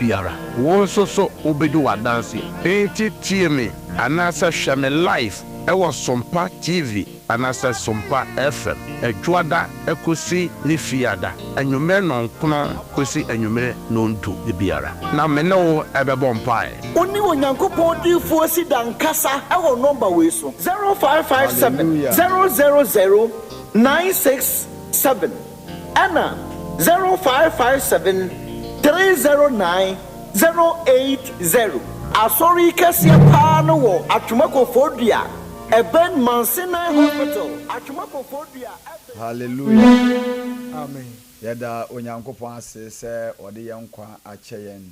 biara wo so obedu wadanse tie me anasa hwɛ me live ɛwɔ Sompa TV anasa Sompa FM etwada ekosi ne fiada anwumere no nkono kosi anwumere no ntu biara na me ne wo ɛbɛbɔ mpae oni onyankopɔn difo si dankasa ɛwɔ number we so 0557 000 967 Anna 0557 309 080 Asori Kasia Pano wo Atumako Fodia Eben Mansina Hospital Atumako Fodia. Hallelujah. Amen. Yada onyankopɔn ase sɛ ɔde yɛn kwa akyɛ yɛn.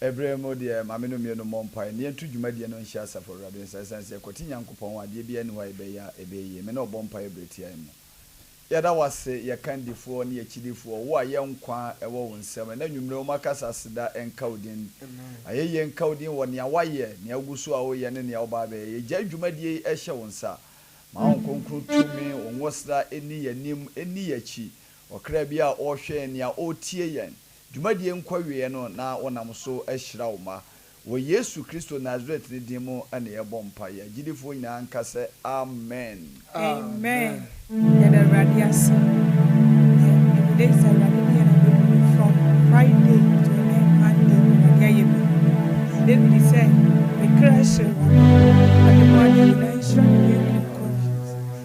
Ebremo de mameno mienu mompa ne entu dwumadie no nhia safo rabe sɛ kɔti nyankopɔn adeɛ bia ne wa ebeye me na ɔbɔmpa ebretia mu. Yada wase ye kandifo ne ye chidifo wo a ye nkwa ewo wo nsem na nwumre o makasa seda enka odin ayeye enka odin wo ne awaye ne agusu a wo ye ne oba be ye gya dwumadie ehye wo nsa ma won konkro tumi won wosra eni yanim eni yachi okra bia o hwe ne a o tie yen dwumadie nkwa wie no na wonam so ahyira wo ma wo Yesu Kristo Nazareth ne dimo ane ye bompa ya gidifo nyina anka se amen. Amen. Yada radiasi. Every day is a radiasi from Friday to Monday. David said, "We crash and the morning nation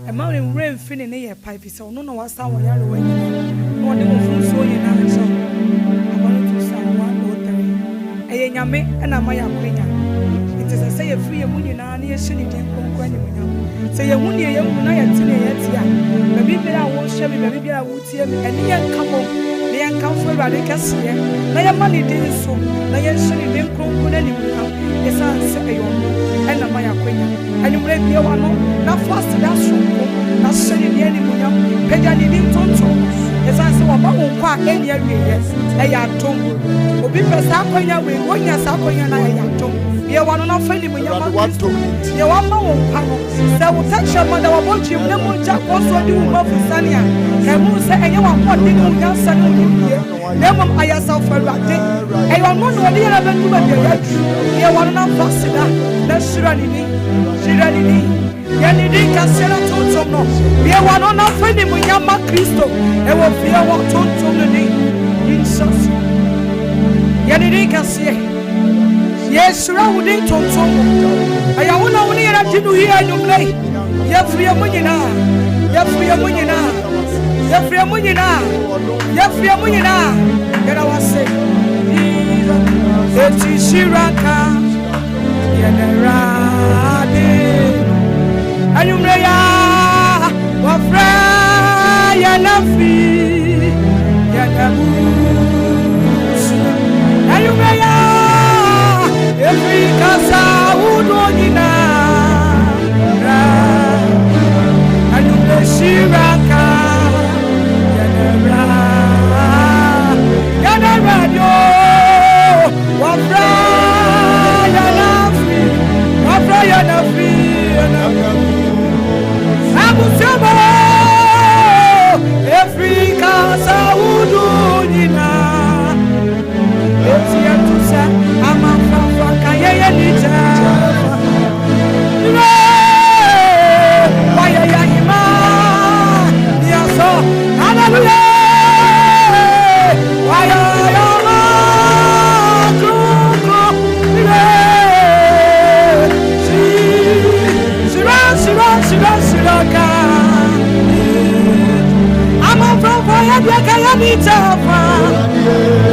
a mountain rain filling a pipe so no what's someone yellow when you want to so you know so I want to sound 1 or 3. A yame and a Maya Queen. It is a say a free money now near Shinny say a wound young Munaya maybe I won't share me, maybe I would see me and young come home. They are come for Radicassia. Lay money did so. Lay a shilling didn't come any yes, I say and a Maya Queen. And you break your one, not fast that's so. Not selling the enemy, Pedani didn't tonto. Yes, I saw about quite any area. I am told. Obipa Sakoya, we go in a Sakoya and I am told. You want to know funny when you want to. You want more power. So we touch your mother about you. No more Jack also do more for Sanya. And who say you want what did you just say? Never I yourself for a day. I want one or the other to be you want to know faster. Let's surely. Yanidi Cassella told some no. We are one on our friend when Yama Christo. And will fear what told to the day. Jesus. Yanidi Cassia. Yes, round it on some. I want to hear that you hear you play. You're free of money now. You're free of money now. You're free of money now. You're free of money now. And I was saying, it's Shiraka. Yanarade. And you may have Wafra Yanafi. Yanamu. And you may every casa udonina and you may shiraka yanara yo wafra yanafi abusema every casa udonina etiatusa amafa Kaya Nita, Waya Yahima, Yaso, Hallelujah, Waya Yama, Shiraka. I'm from Kaya Nita,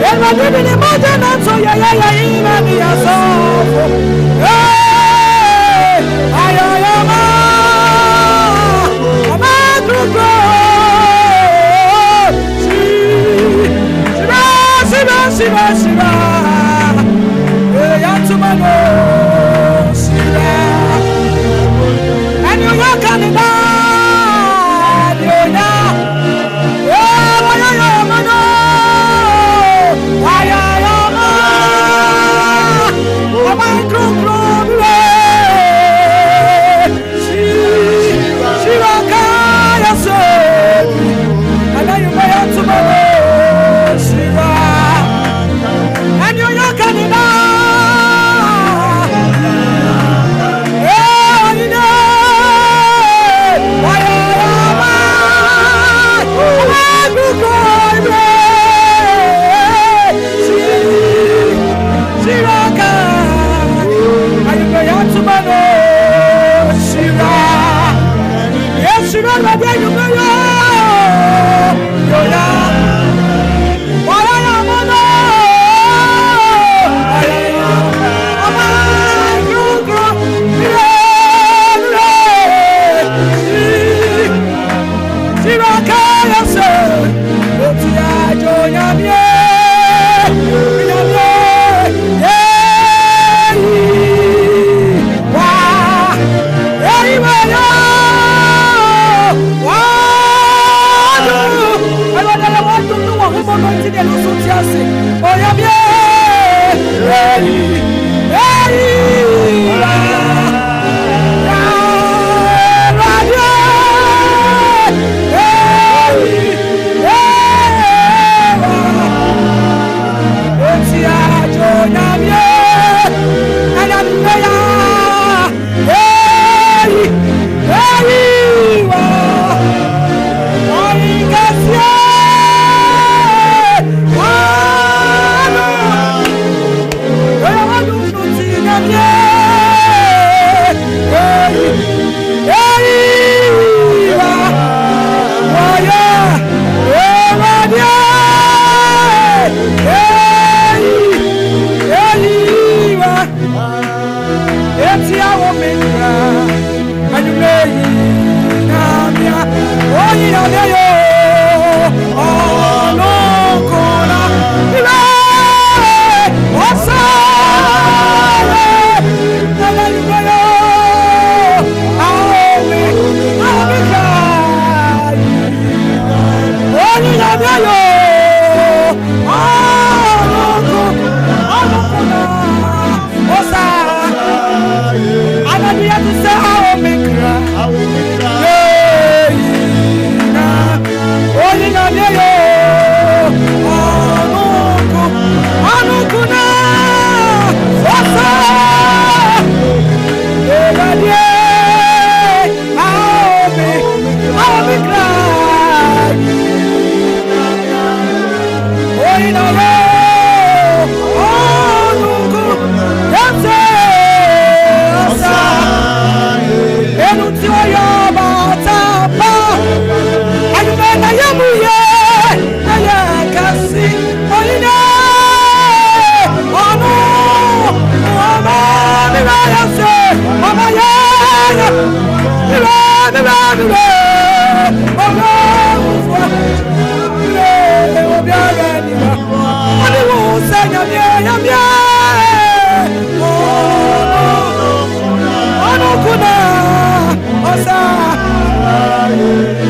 and I didn't imagine so Yaya. And you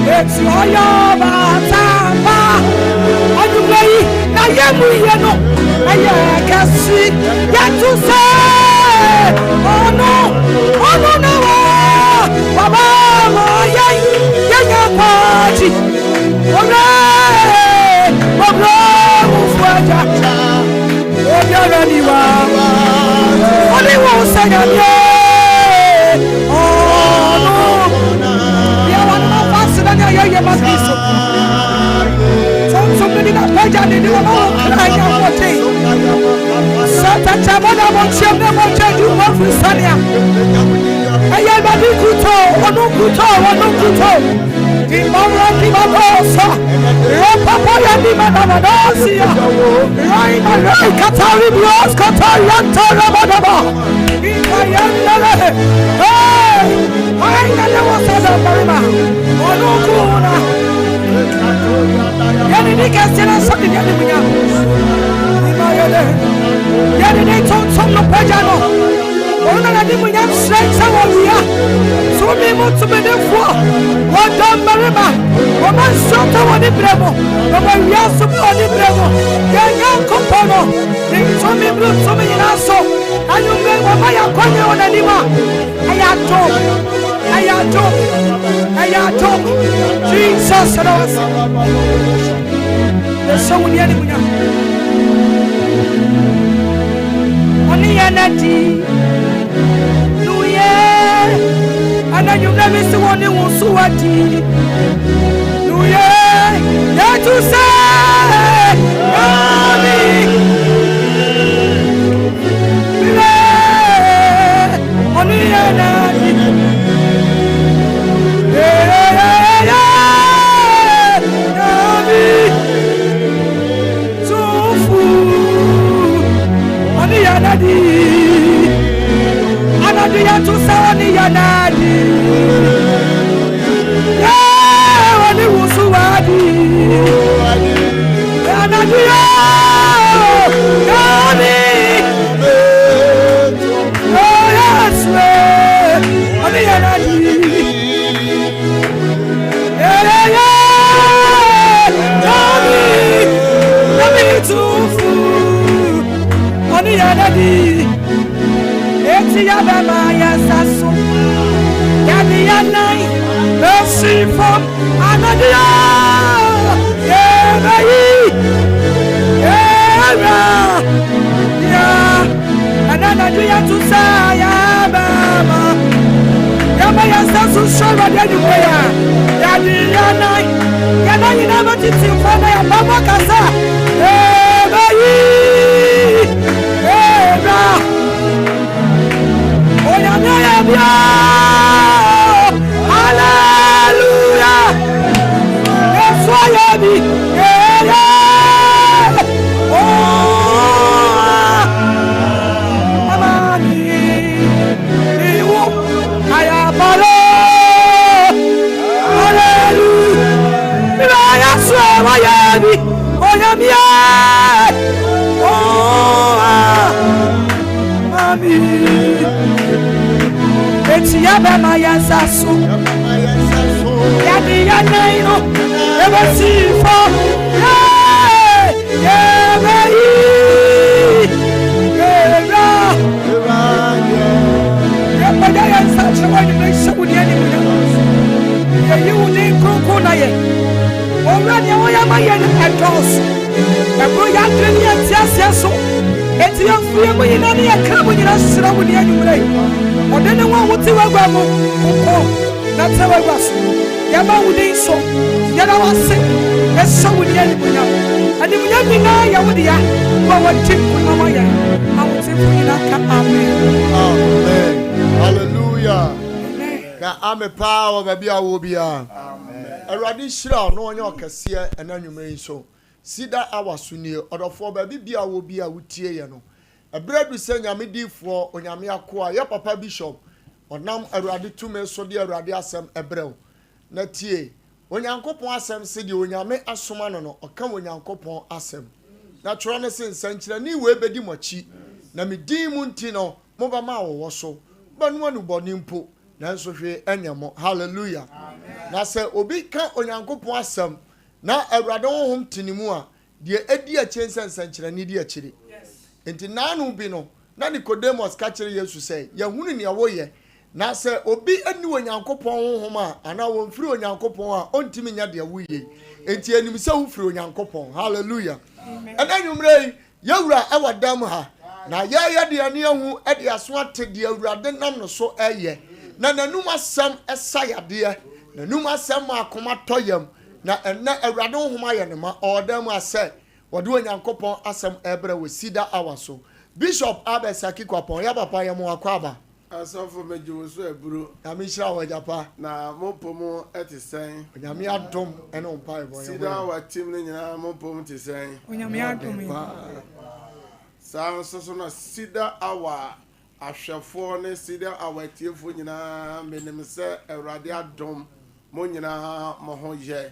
It's your batamba. On the way, I am we know. I can see yet to say. Oh no, Baba, yeah, party. Jesus, only energy. No, yeah, and then you never see one who wants to watch it. No, yeah, yeah, to say, only energy. To Sawani Yanadi, Yawani Wusuadi, Yanadia, Yani, oh yes, Wani Yanadi, Yami Tufu, Wani Yanadi. Yabama yasasu Yadi yanai Mercy from Anadia Yebayi Yera Ya Ananadia to say Yabama Yama yasasu Shara Yaduya Yadi yanai Yanai never did see for my Baba Kasa Yebayi Yera Hallelujah. That's why I be. Yabama yasasu Yadi yanaino Ever see for Yebayi Yera Yabaya yasasu Wani mwisha udiani muna Yeyi udi krukuna ye Orani ya wayama yene etos Ebru ya dreni ya tiasi Eti ya fuye mwenye nani ya krabu nina sira udiani muna Odene wa wuti wagwa mo uko na tewa gwaso yaba wudi so yada wase eso wudi ani munya ani munya bina ya wudi ya wa wati mama ya awuti funyina ka amen hallelujah ka ame power baby awobia amen eradi shira no onye okase enanwume so Cedar awasuni odofo baby bia awobia wutie ye no Ebredu se nyame difo onyame akoa ya papa bishop ɔnam awurade tumi so de awurade asɛm ɛbrɛw na tie onyankopɔn asɛm se deɛ onyame asoma no ɔka onyankopɔn asɛm na twerɛ no se nsɛnkyerɛnne wei bɛdi mo akyi na me din mu nti no mobɛma wɔwɔ so bɛnoa no bɔne mpo nanso hwee ɛnyɛ mo hallelujah na sɛ obi ka onyankopɔn asɛm na awurade honhom te ne mu a deɛ ɛdi akyire nsɛnkyerɛnne di akyire enti naano bi no na Nicodemus ka kyerɛ Yesu sɛ yɛhunu nea woyɛ na sɛ obi ani onyankopɔn honhom a anaa wɔmfiri onyankopɔn a ɔntimi nya deɛ woyɛ enti anim sɛ wofiri onyankopɔn hallelujah ɛna nwummerɛ yi yɛwura ɛwɔ dam ha na yɛyɛ deɛ ne ahu ɛde aso ate deɛ awurade nam no so ɛyɛ na nanum asɛm ɛsa yadeɛ nanum asɛm ma akoma tɔ yam na ɛnɛ awurade honhom ayɛ ne ma ɔwɔ dam asɛ wɔde onyankopɔn asɛm ɛbrɛ wɔ Cedar Hour so Bishop Abesaki Kwapon ya papa ya mo akwaba asafo mejiwo so eburo na mi hira wa japa na mopomo etisen onyame adom ene ompa ebo ya Cedar Hour team ne nyina mopomo tisen onyame adom ya saa so na Cedar Hour ahwefo ne Cedar Hour tiefo nyina menim se awurade adom mo nyina mo ho ye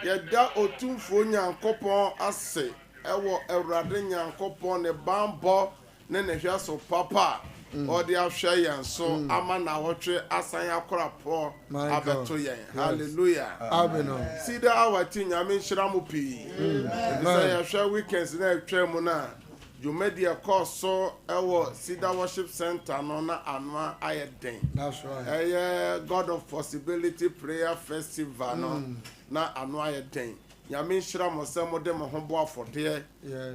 yɛda otumfo nyankopɔn ase ɛwɔ awurade nyankopɔn ne bambɔ ne ne hwɛ so papa ɔde ahwɛ yɛn so ama na wɔtwe asan akorapɔ abɛto yɛn hallelujah amen Cedar Hour ti nyame nhyira mo pii sɛ yɛhwɛ weekends na ɛtwa mu na dwumadi ɛkɔ so ɛwɔ Cedar Worship Center no na anoa ayɛ den that's right ɛyɛ God of Possibility Prayer Festival no na anoa ayɛ den nyame nhyira mo sɛ mo de mo ho bo afɔdeɛ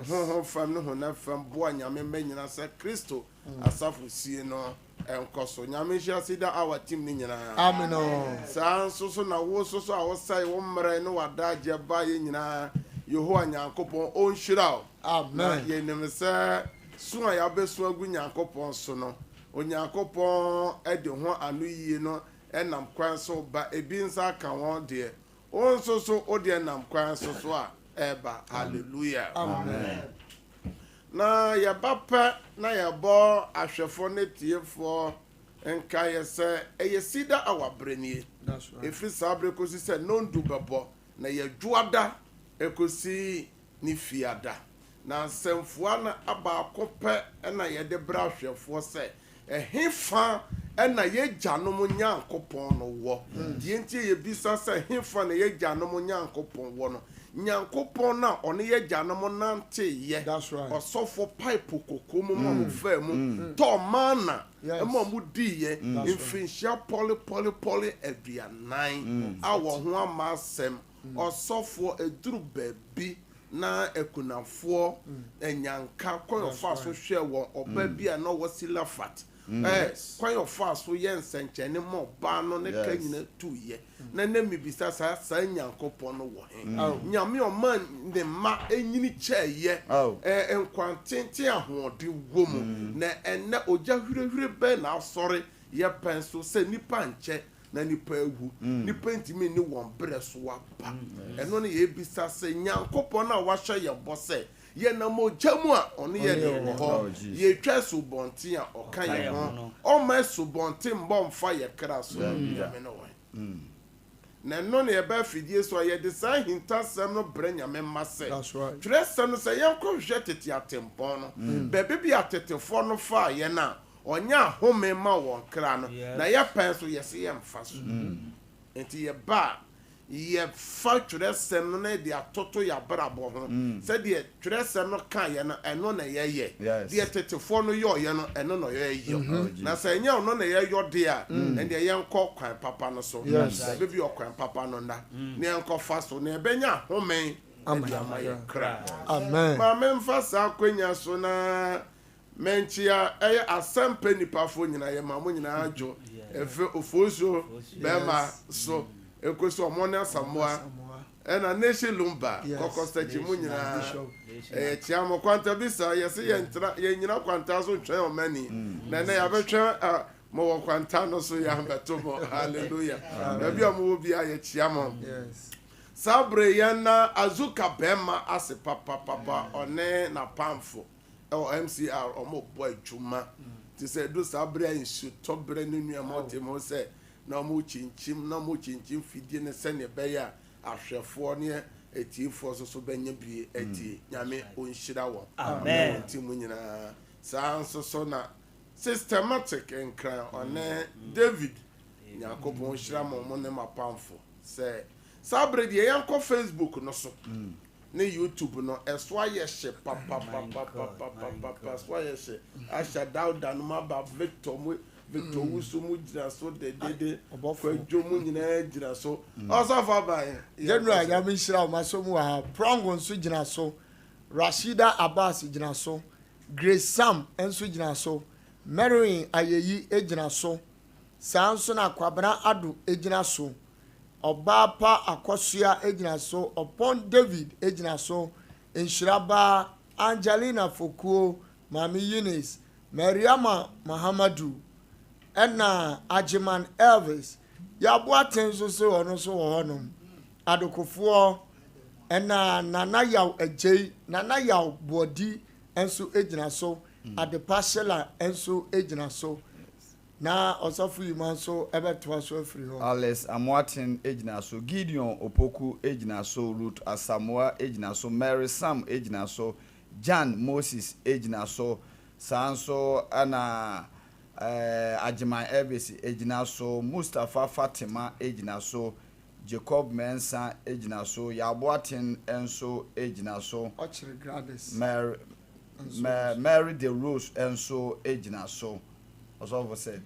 ho fam ne ho na fam bo nyame manyina sɛ Kristo asafo sie no ɛnkɔ so nyame nhyira Cedar Hour team ne nyinaa amen saa nso so na wo so so a wo sai wo mmerɛ ne wada agye ba yɛ nyinaa Yehowa nyankopɔn ɔnhyira o amen yɛnim sɛ so a yɛabɛso agu nyankopɔn so no onyankopɔn ɛde ho ano yie no ɛnam kwan so ba ebi nsa ka wɔn deɛ onso so ode nam kwan so so a eba hallelujah amen na yɛbapa na yɛbɔ ahwɛfo ne tiefo nka yɛsɛ ɛyɛ Cedar Hour brenie that's right efiri sabre kosi sɛ nondu bɛbɔ na yɛdwoada ekosi ni fiada na nsɛmfoa na abaako pɛ na yɛde bra ahwɛfo sɛ ɛhefa ɛna yɛgyanom nyankopɔn no wɔ deɛ nti yɛbisa sɛ hefa na yɛgyanom nyankopɔn wɔ no nyankopɔn na ɔne yɛgyanom nante yɛ that's right ɔsɔfo pipe koko mu ma mo fa mu tɔ mana ɛma mo di yɛ mfinhyia pɔle aduanan a wɔ ho ama asɛm ɔsɔfo eduru baabi na ekunafoɔ enyanka kɔyɔfa so hwɛ wɔ ɔba bi a na wɔsila fat kɔyɔfa so yɛ nsɛnkyɛne ma ɔbaa no ne ka nyina tu yɛ na ne mibisa saa nyankopɔn no wɔ he nyame ɔma ne ma enyini kyɛɛyɛ nkwantente ahoɔden wɔ mu na ɛnɛ ogya hwirehwire bɛɛ na asɔre yɛ pɛn so sɛ nipa nkyɛ na nipa ewu nipa ntimi ni wɔn brɛ so aba ɛno ne yɛbisa sɛ nyankopɔn a wahyɛ yɛ bɔ sɛ yɛ nam ogya mu a ɔne yɛ ne hɔ yɛtwa subɔnten a ɔka yɛ ho ɔma subɔnten mbɔ mfa yɛ kra so nyame no wɔ na ɛno ne yɛbɛ fidie so a yɛde saa hintasɛm no brɛ nyame mma sɛ twerɛ sɛm no sɛ yɛnkɔhwɛ tete atempɔn no baabi bi atetefoɔ no faa yɛ no a ɔnya home ma wɔn kra no na yɛpɛn so yɛse yɛmfa so nti yɛba yɛfa twerɛsɛm no na de atoto yɛabrabɔ ho sɛdeɛ twerɛsɛm no ka yɛ no ɛno na yɛyɛ deɛ tetefoɔ no yɛɔyɛ no ɛno na yɛyɛ na sɛ ɛnyɛ ɔno na yɛyɔ de a ɛndeɛ yɛnkɔ kwan papa no so bɛbi ɔkwan papa no nda na yɛnkɔfa so na yɛbɛnya home ɛde ama yɛ kra ma memfa saa akwanya so na menchia ɛyɛ asɛmpa nipafo nyina yɛ ma mo nyina adwo efe ofoso bɛma so ekoso ɔmo ne asamoa ɛna neshi lumba kokostachi mo nyina tia mo kwanta bisa yɛse yɛ nyina kwanta so twɛn ɔmani na na yɛbɛtwɛn mo wɔ kwanta no so yɛ ambeto mo hallelujah na bia mo bi ayɛ tia mo sabre yɛna azuka bɛma ase papa ɔne na pamfo MCR omo boy juma ti say do sabre in shoot top bre no nua mo te mo say na mo chinchim fidie ne se ne be ya ahwefo ne etifo so benya bi eti nyame onhyira wo amen ti mu nyina sanso so na systematic enkran one David nyakopon hyira mo ne mapamfo say sabre de yanko Facebook no so ne YouTube no eso ayehye papa so ayehye asha dauda no maba Victor wusu mu gira so de kwadwo mu nyina gira so osafa ban general yami shira ma so mu ha prongo nso gira so Rashida Abbas gira so Grace Sam enso gira so Marilyn Ayeyi gira so sanso na kwabana adu gira so Obapa Akosua ejina so upon David ejina so Inshiraba Angelina Fokuo Mami Eunice Mariama Muhammadu ena Ajiman Elvis Yabuaten so ono so honum Adokofuo ena Nana Yaw Ejei Nana Yaw Bodi enso ejina so Adepashela enso ejina so na osofu iman so ebeto so free ho Alice Amwatin ejina so Gideon Opoku ejina so Ruth Asamoah ejina so Mary Sam ejina so Jan Moses ejina so sanso ana Ajiman Elvis ejina so Mustafa Fatima ejina so Jacob Mensa ejina so Yabuatin enso ejina so Ochre Gladys Mary De Rose enso ejina so also said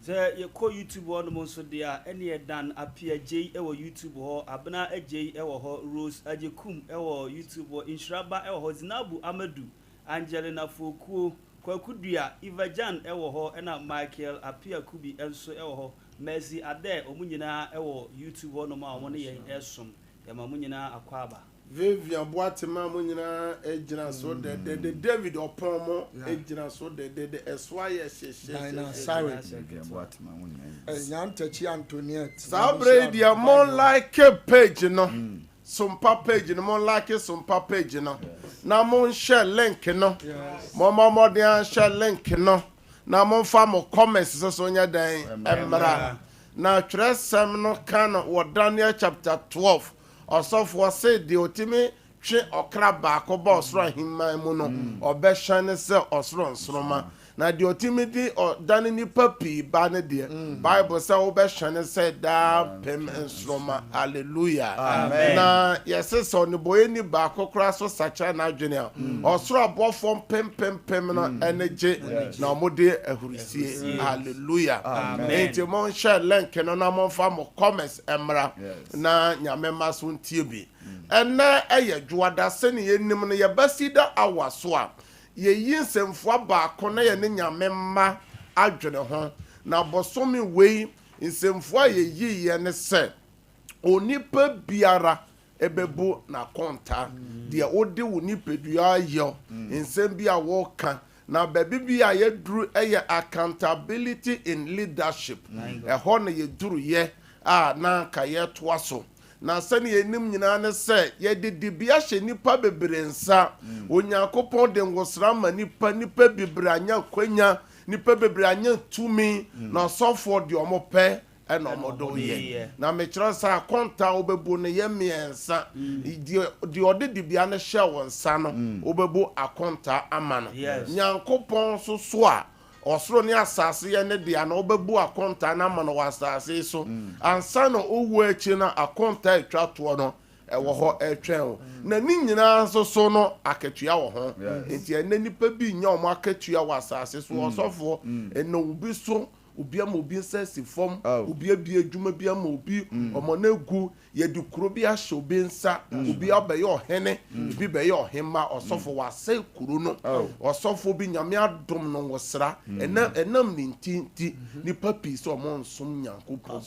say you call YouTube on mo so dia any dan appear J e wo YouTube ho abna ej e wo ho Rose ajekum e wo YouTube ho Inshiraba e wo ho Zinabu Amadu Angelina Fokuo Kwakudua Ivajan e wo ho na Michael appear Kubi enso e wo ho Mercy Ade omunyina e wo YouTube ho no ma wo ne yen esom e ma munyina akwaba Vivian Boatima munyina ejina so de David Opomo ejina so de eswaye na sorry Boatima munyina Nyantachi Antoniette sabre dia mon like page no Sompa page no mon like Sompa page no na mon share link no mo dia share link no na mon fa mo comments so nya dan emra na tresem no kan wo Daniel chapter 12 osofo say the otimi twe okra baako ba osoro ahimman mu no obehwane se osoro nsroma na the otimi di dane ni papi ba ne de Bible say obehwane se da pem nsroma hallelujah amen na yes so ne boye ni baako kra so sacha na adwene osoro abofo pem no energy na omode ahurisie hallelujah amen enti mon share link no na mon fa mo comments emra na nyame maso ntie bi ena eye dwoada se ne yenim no ye basida awaso a ye yinsemfo baako na ye ne nyame ma adwene ho na bosomi wei nsemfo a ye yiye ne se onipa biara ebebu na konta de ode woni pedua yo nsem bia wo ka na baby bia ye duru eye accountability in leadership ho na ye duru ye na ka ye toaso na sani enim nyina ne se ye de bia hye nipa beberensa onyankopon de ngosra ma nipa beberanya kwanya nipa beberanya tumi na sofo de omope ena omodo ye na me kira sa konta obebu ne ye miensa di ode de bia ne hye wonsa no obebu akonta ama no nyankopon so a osoro ni asase ye ne dia na obebu akonta na ama no wasase so ansa no owu achi na akonta etwa to no ewo ho etwen na ni nyina so no akatua wo ho enti ene nipa bi nya o akatua wasase so osofo eno ubi so obi ama obi nsa fom obi abi adwuma bi ama obi omo na egu ye di kuro bi ahye obi nsa obi abaye ohene bi baye ohema osofo wase kuro no osofo bi nyame adom no wosra enam ni ntinti ni papi so omo nsom nyankopon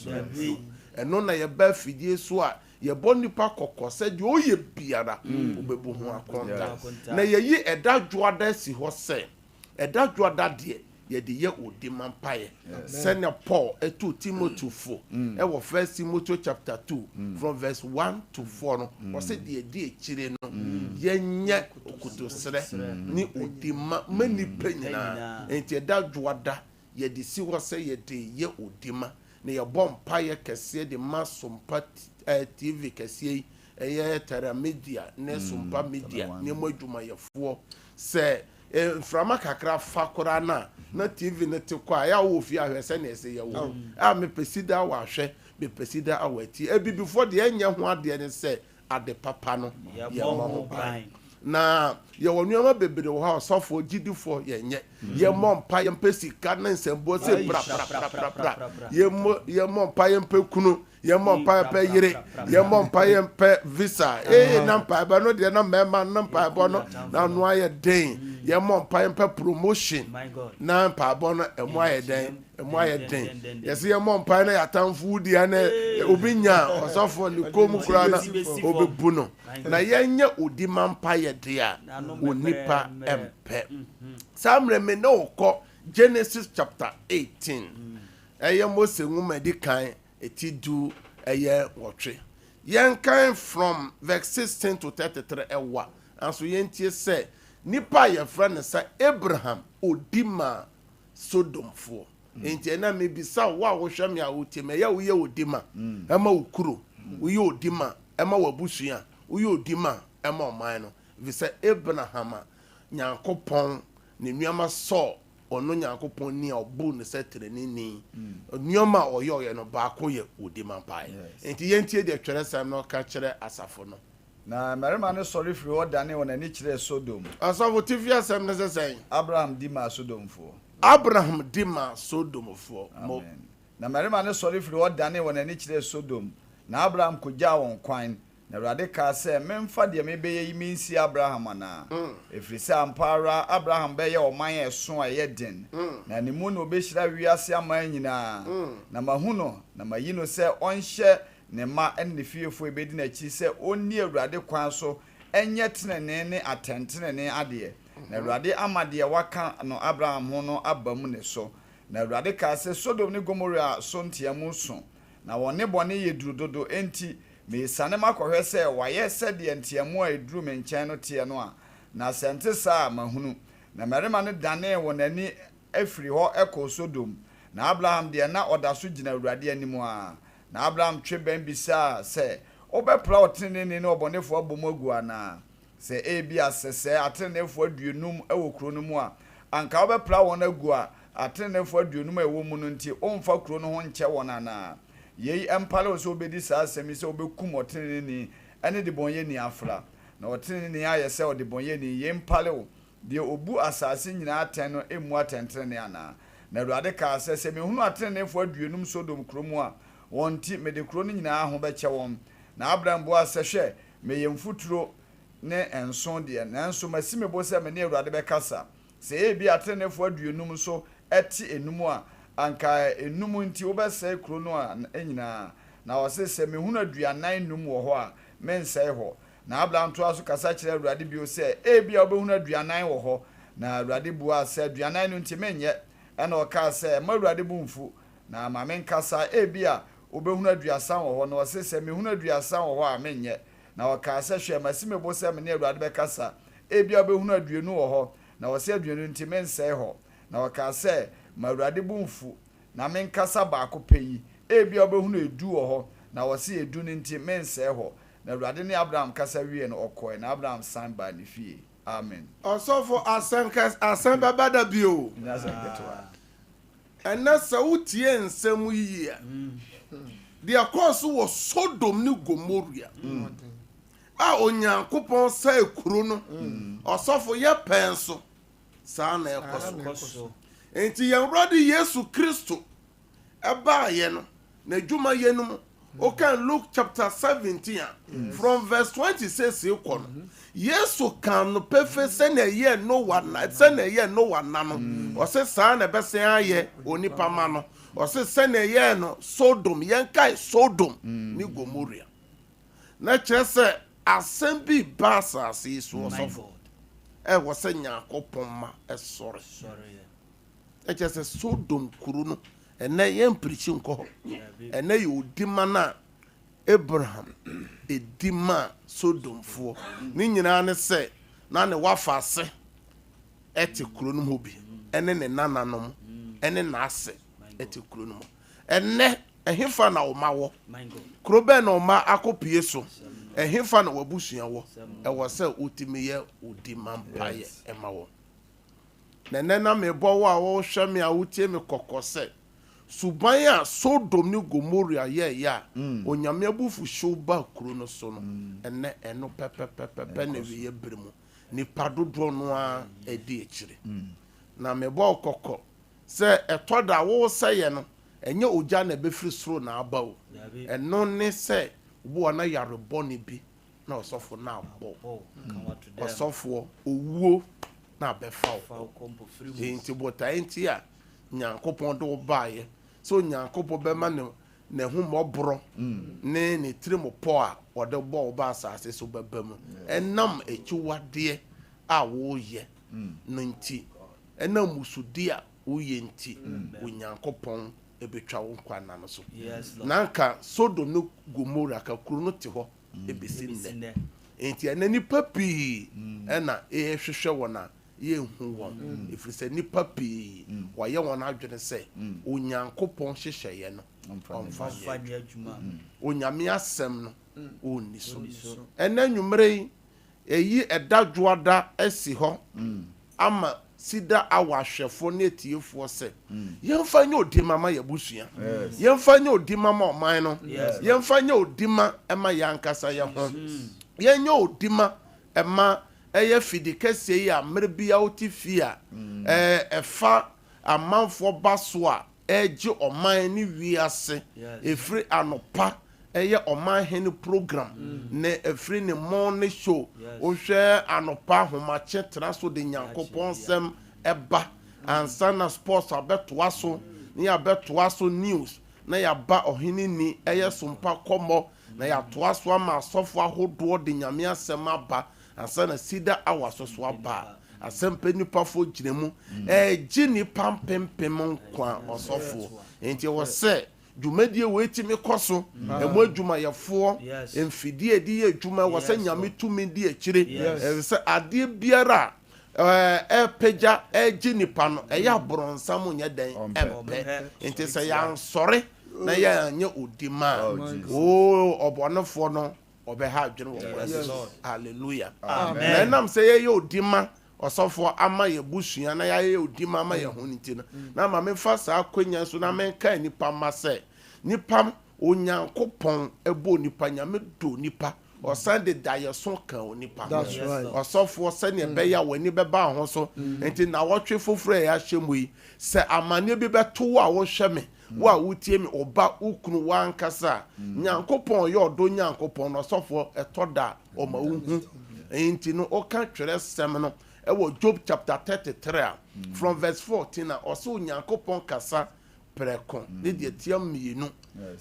eno na ye ba fidie so a ye bo nipa kokose de oye biara obebu ho akonta na ye yi eda dwoada si ho se eda dwoada de yɛde yɛ odi mampaye sɛnea Paul etu Timothy fo ɛwɔ 1 Timothy chapter 2 from verse 1 to 4 no wɔsɛ deɛ di ekyire no yɛnyɛ okutosrɛ ne odi ma mani penyina enti ɛda dwoada yɛde si hɔ sɛ yɛde yɛ odi ma na yɛbɔ mpaye kɛseɛ de ma Sompa TV kɛseɛ yi ɛyɛ Tara Media ne Sompa Media ne mo adwumayɛfoɔ sɛ mframa kakra fa kora na TV ne te kwa ya wo fi ahwɛ sɛ ne ɛsɛ yɛwo a mepɛsida awɔ ahwɛ mepɛsida awɔ ati before de ɛnyɛ ho adeɛ ne sɛ ade papa no yɛmɔ ban na yɛwɔ nneɛma bebree wɔ ha ɔsɔfoɔ gyidifoɔ yɛnyɛ yɛmmɔ mpa yɛmpɛ sika na nsɛmboɔ sɛ bra yɛmmɔ mpa yɛmpɛ kunu yɛmmɔ mpa yɛmpɛ yere yɛmmɔ mpa yɛmpɛ visa na mpaebɔ no deɛ na mmarima na mpaebɔ no na ano ayɛ den yɛmmɔ mpa yɛmpɛ promotion na mpaebɔ no ɛmo ayɛ den yɛsɛ yɛmmɔ mpa no yɛatamfo dia na obi nya ɔsɔfoɔ ne kɔn koraa na obɛbu no na yɛnyɛ odi ma mpa yɛ de a onipa ɛmpɛ saa mmerɛ me ne wokɔ Genesis chapter 18 ɛyɛ Mose nwoma di kan eti du ɛyɛ wɔtwe yɛnkan from verse 16 to 33 ɛwa anso yɛntie sɛ nipa yɛfrɛ ne sɛ Abraham odi ma Sodomfoɔ enti ɛna mebisa wo a wohwɛ me a wotie me ɛyɛ woyɛ odi ma ɛma wo kuro woyɛ odi ma ɛma wabusua woyɛ odi ma ɛma ɔman no vi sɛ Abraham a Nyankopɔn ne nnuama sɔ ɔno Nyankopɔn ni a ɔbu ne sɛ trenini nnuama a ɔyɛ no baako yɛ odi ma mpae enti yɛntie deɛ twɛrɛ sɛm no ka kyerɛ asafo no na mmarima no sɔre firi hɔ dane wɔn ani kyerɛ Sodom asafo tifi asɛm ne sɛ sɛn Abraham di ma Sodomfoɔ Amen. Na mmarima no sɔre firi hɔ dane wɔn ani kyerɛ Sodom na Abraham kogyaa wɔn kwan na Awurade kaa sɛ memfa deɛ mebɛyɛ yi mensi Abraham anaa ɛfiri sɛ ampa ara Abraham bɛyɛ ɔman ɛso a ɛyɛ den na ne mu na obɛhyira wiase aman nyinaa na mahu no na mayi no sɛ ɔnhyɛ ne ma ɛne ne fiefo ebedi n'akyi sɛ onni Awurade kwan so ɛnyɛ tenene ne atɛntenene adeɛ na Awurade ama deɛ waka no Abraham ho no aba mu ne so na Awurade kaa sɛ Sodom ne Gomora so nteamu so na wɔne bɔne yɛ duru dodo enti me sane makɔhwɛ sɛ wayɛ sɛ deɛ nteamu a eduru me nkyɛn no teɛ no a na sɛnte saa mahunu na mmarima no dane wɔn ani afiri hɔ ɛkɔ Sodom na Abraham deɛ na ɔda so gyina Awurade anim a na Abraham twe bɛn bisa sɛ ɔbɛpra ɔtenene ne ɔbɔnefoɔ abom agu ana sɛ ebi asɛsɛ atenefoɔ aduonum ɛwɔ kuro no mu a anka ɔbɛpra wɔn agu a atenefoɔ aduonum a ɛwɔ mu no nti ɔmfa kuro no ho nkyɛ wɔn ana yei empale so obedi saa asɛm sɛ obekum ɔtenene ɛne de bɔnyɛ ni afra na ɔtenene ayɛ sɛ ɔde bɔnyɛ ni yei empale o de obu asase nyinaa atɛn no emu atɛntenene ana na Awurade kaa sɛ mehunu atenefoɔ aduonum Sodom kuro mu a wɔn ti mede kuro no nyinaa ho bɛkyɛ wɔn na Abraham bo asɛ hwɛ meyɛ mfuturo ne enso deɛ nanso masimebo sɛ me ne Awurade bɛkasa sɛ ebi atenefoɔ aduonum so ɛte enum a anka enum nti wobɛsɛe kuro no a nyinaa na wɔse sɛ mehunu aduanan num wɔ hɔ a mensɛe hɔ na Abraham to aso kasa kyerɛ Awurade bio sɛ ebi a wobɛhunu aduanan wɔ hɔ na Awurade bua sɛ aduanan no nti menyɛ ɛna ɔka sɛ ma Awurade bu mfu na ma menkasa ebi a wobɛhunu aduasan wɔ hɔ na wɔse sɛ mehunu aduasan wɔ hɔ a menyɛ na wɔka sɛ hwɛ masimebo sɛ me ne Awurade bɛkasa ebi a wobɛhunu aduonu wɔ hɔ na wɔse aduonu nti mensɛe hɔ na wɔka sɛ ma Awurade bu mfu na menkasa baako pɛ yi ebi a wobɛhunu edu wɔ hɔ na wɔse edu no nti mensɛe hɔ na Awurade ne Abraham kasa wie no ɔkɔe na Abraham san ba ne fie amen ɔsɔfo asɛm bɛba da bio ɛnɛ sɛ wotie nsɛm yi a deɛ kɔɔ so wɔ Sodom ne Gomora a Onyankopɔn sɛ kuro no ɔsɔfo yɛ pɛn so saa na ɛkɔ so enti yɛn Awurade Yesu Kristo ɛbaayɛ no na adwuma yɛ no mu okan Luke chapter 17 from verse 26 kɔ no Yesu kan no pefe sɛ na yɛ Noah na no ɔsɛ saa na bɛsɛn ayɛ onipa ma no ɔsɛ sɛ na yɛ no Sodom yɛn kai Sodom ne Gomora na kyerɛ sɛ asɛm bi ba asase so ɔsɔfo wɔsɛ Nyankopɔn ma ɛsɔre ɛkyɛ sɛ Sodom kuro no ɛnɛ yɛn mpirikyi nkɔ hɔ ɛnɛ yɛ odima na Abraham edima Sodomfoɔ ne nyinaa ne sɛ na ne wafa ase ɛte kuro no mu bi ɛne ne nananom ɛne n'ase ɛte kuro no mu ɛnɛ ɛhefa na ɔma wɔ kuro bɛn na ɔma akɔpie so ɛhefa na wabusua wɔ ɛwɔ sɛ otimi yɛ odima mpaeɛ ɛma wɔ nɛnɛ na mebɔ wɔ a wɔhwɛ me a wotie me kɔkɔ sɛ suban a Sodom ne Gomorrah yɛyɛ a onyame abufuhyew ba kuro no so no ɛnɛ ɛno pɛpɛpɛpɛ na wiyɛ bere mu nipa dodoɔ no a ɛdi akyire na mebɔ kɔkɔ sɛ ɛtɔ da wo sɛyɛ no ɛnyɛ ogya na ɛbɛfiri soro na aba o ɛno ne sɛ wo na yarebɔ ne bi na ɔsɔfo na abɔ ɔsɔfoɔ owuo na abɛfa wo nti botae nti a Nyankopɔn de wo baayɛ so Nyankopɔn bɛma ne ho mmɔborɔ ne ne tirim pɔ a ɔde bɔ wo ba asase so bɛba mu ɛnam akyiwadeɛ a woyɛ no nti ɛnam musudi a woyɛ nti Onyankopɔn ebetwa wo nkwanna no so nanka Sodom ne Gomorrah ka kuro no te hɔ ebesi nnɛ enti ɛna nipa pii ɛna ɛhwehwɛ wɔn a yɛnhu wɔn ɛfiri sɛ nipa pii wɔyɛ wɔn adwene sɛ Onyankopɔn hyehyɛeɛ no ɔmfa nyɛ adwuma Onyame asɛm no ɔnni so ɛna nnwumere yi ɛyi ɛda dwoada asi hɔ ama Cedar awahwɛfoɔ ne atiefoɔ sɛ yɛmfa nyɛ odima ma yɛbusua yɛmfa nyɛ odima ma ɔman no yɛmfa nyɛ odima ɛma yɛankasa yɛ ho yɛnyɛ odima ɛma ɛyɛ fidi kɛseɛ yi a mmere bia wote fie a ɛfa amanfoɔ ba so a ɛgye ɔman ne wiase ɛfiri anopa ɛyɛ ɔman hene program ne ɛfiri ne morning show wohwɛ anopa ahomakye tena so de Nyankopɔn nsɛm ɛba ansa na sports abɛtoa so ne yɛabɛtoa so news na yɛaba ɔhene ni ɛyɛ Sompa kɔmmɔ na yɛatoa so ama asɔfo ahodoɔ de Nyame asɛm aba ansa na Cedar awaso so aba asɛmpa nipa fo gyina mu ɛgye nipa mpempem nkwa ɔsɔfo enti wɔ sɛ dwumadie wɔetimi kɔ so ɛmo adwumayɛfoɔ mfidie di yɛ adwuma wɔ sɛ Nyame tumi di akyire sɛ adeɛ biara ɛpagya ɛgye nipa no ɛyɛ aborɔnsam nyɛ den ɛmpɛ enti sɛ yɛansɔre na yɛanyɛ odima ɔbɔnefoɔ no ɔbɛha adwene wɔ wɔ hallelujah na ɛnam sɛ yɛyɛ odima ɔsɔfoɔ ama yɛ busua na yɛayɛ odima ama yɛ ho nti no na ma memfa saa akwanya so na menka nipa ma sɛ nipa Onyankopɔn ɛbɔ nipa Nyame do nipa ɔsan de dayɛ so ka o nipa ɔsɔfoɔ sɛnea ɛbɛyɛ a w'ani bɛba ho so nti na wɔtwe foforɔ a yɛahyɛ mu yi sɛ amanneɛ bi bɛto wo a wohwɛ me wo a wotie me ɔba wokunu wankasa Nyankopɔn yɛ ɔdɔ Nyankopɔn no ɔsɔfoɔ ɛtɔ da ɔma wohu nti no ɔka twerɛ sɛm no ɛwɔ Job chapter 33 from verse 14 a ɔsɛ Onyankopɔn kasa prɛko ne deɛ tia mmienu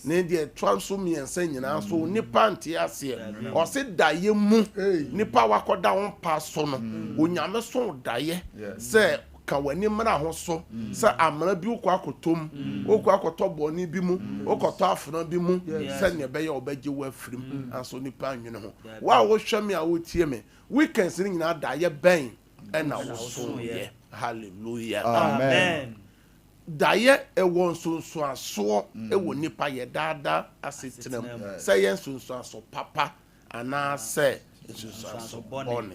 ne deɛ twa so mmiɛnsa nyinaa so nipa nte aseɛ ɔsɛ daeɛ mu nipa wakɔda ho mpa so no Onyame so daeɛ sɛ ka w'ani mmara ho so sɛ amara bi wokɔ akɔtɔm wokɔ akɔtɔ bɔne bi mu wokɔtɔ afena bi mu sɛnea ɛbɛyɛ ɔbɛgye wo afirim anso nipa nwene ho wo a wohwɛ me a wotie me weekends ne nyinaa daeɛ bɛn ɛna wosoyɛ hallelujah amen daeɛ ɛwɔ nsonsoasoɔ ɛwɔ nipa yɛ daadaa asetenam sɛ yɛ nsonsoaso papa anaasɛ nsonsoaso bɔne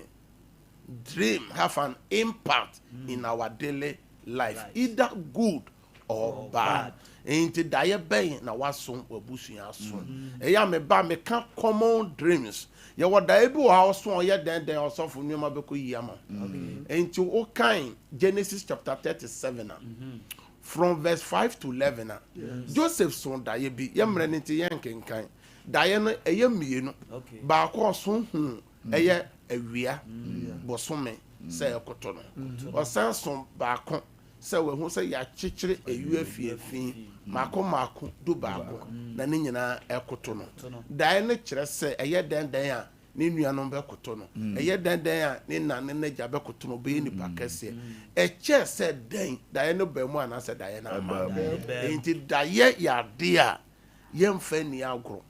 dream have an impact in our daily life either good or bad enti daeɛ bɛn na waso wabusua so ɛyɛ me ba me ka common dreams yɛwɔ daeɛ bi wɔ ha so ɔyɛ den ɔsɔfo nneɛma bɛkɔ yi ama enti wo kan Genesis chapter 37 from verse 5 to 11 Joseph so daeɛ bi yɛmmerɛ ne nti yɛnkenkan daeɛ no ɛyɛ mmienu baako ɔso hu ɛyɛ awia bosome sɛ ɛkoto no ɔsan so baako sɛ wahu sɛ yɛakyekyere awia fiefin maako do baako na ne nyinaa ɛkoto no daeɛ no kyerɛ sɛ ɛyɛ den a ne nuanom bɛkoto no ɛyɛ den a ne na ne n'agya bɛkoto no bɛyɛ nipa kɛseɛ ɛkyɛ sɛ den daeɛ no bɛn mu anaasɛ daeɛ no ama nti daeɛ yɛ ade a yɛmfa ni agorɔ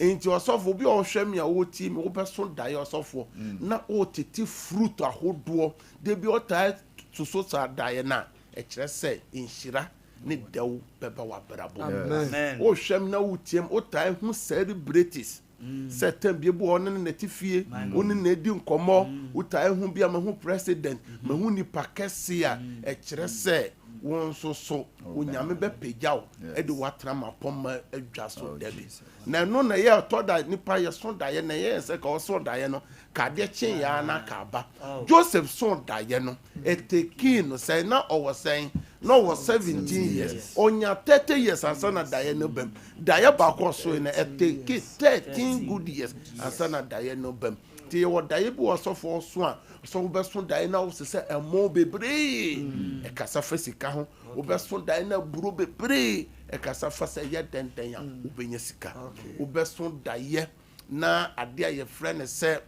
nti ɔsɔfo bi a ɔhwɛ me a wɔtie me wobɛso daeɛ ɔsɔfoɔ na ɔtete fruit ahodoɔ de bi ɔtaa soso saa daeɛ no a ɛkyerɛ sɛ nhyira ne dɛw bɛba w'abrabɔ wohwɛ me na wotie m wotaa hu celebrities sɛ tam bi bu ɔne ne nati fie ɔne ne di nkɔmmɔ wotaa hu bi a mahu president mahu nipa kɛse a ɛkyerɛ sɛ wɔn nso so onyame bɛpagya wo ɛde watena mapɔma adwa so dabi na ɛno na yɛ ɔtɔ da nipa yɛ so daeɛ na yɛ sɛ ka ɔso daeɛ no ka adeɛ kyen yɛ na ka aba Joseph so daeɛ no ɛteki no sɛ na ɔwɔ sɛn na ɔwɔ 17 years ɔnya 30 years ansa na daeɛ no bam daeɛ baako so na ɛteki 13 good years ansa na daeɛ no bam ti yɛwɔ daeɛ bi wɔ sɔfoɔ so a so wobɛso daeɛ na wosɛ sɛ ɛmo bebree ɛkasa fa sika ho wobɛso daeɛ na buro bebree ɛkasa fa sɛ yɛ dɛndɛn a wobɛnya sika wobɛso daeɛ na adeɛ a yɛfrɛ ne sɛ